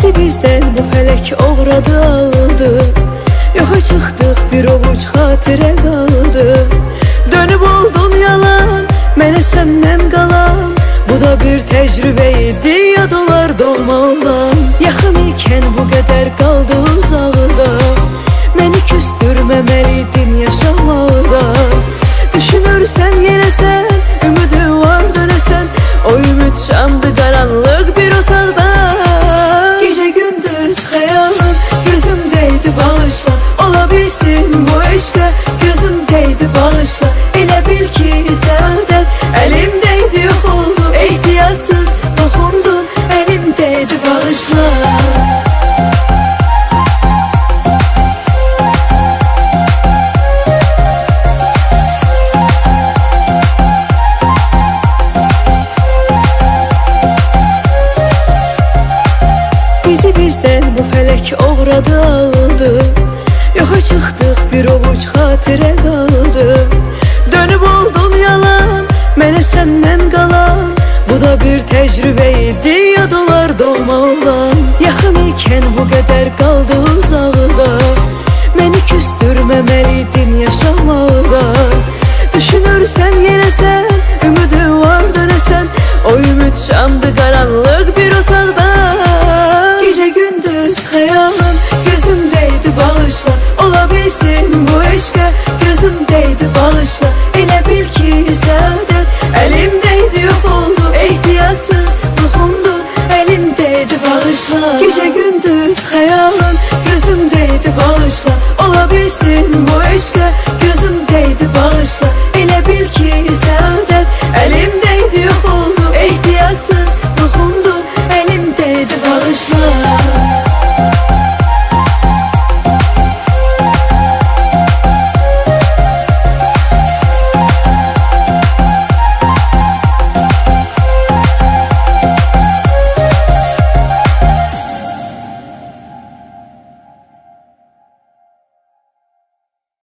Bizi bizden bu felek uğradı aldı. Yoxa çıxdıq bir ovuc xatirə qaldı. Dönüb oldun yalan, mənə səndən qalan. Bu da bir təcrübə idi, yad olar doğma olan. Yaxın ikən bu qədər qaldı uzaqda. Məni küstürməməliydin yaşamaqda. Düşünürsən yenə sən, ümidi var dönəsən. O ümid şamdı qaranlıq bir otaqda. Gecə gündüz xəyalım gözümdəydi, bağışla. Ola bilsin bu eşqə gözümdəydi, bağışla. Elə bil ki səadət əlimdəydi, yox oldu. Ehtiyatsız toxundun, əlimdəydi, bağışla. Bizi bizdən bu felek uğradı aldı. Yoxa çıxdıq bir ovuc xatirə qaldı. Dönüb oldun yalan, mənə səndən qalan. Bu da bir təcrübə idi, yad olar doğma olan. Yaxın ikən bu qədər qaldı uzaqda. Məni küstürməməliydin yaşamaqda. Düşünürsən yenə sən, ümidi var dönəsən. O ümid şamdı qaranlıq bir otaqda. Gecə gündüz xəyalım gözümdəydi, bağışla. Ola bilsin bu eşqə gözümdəydi, bağışla. Elə bil ki səadət əlimdəydi, yox oldu. Ehtiyatsız toxundun, əlimdəydi, bağışla. Gecə gündüz xəyalım gözümdəydi, bağışla. Ola bilsin bu eşqə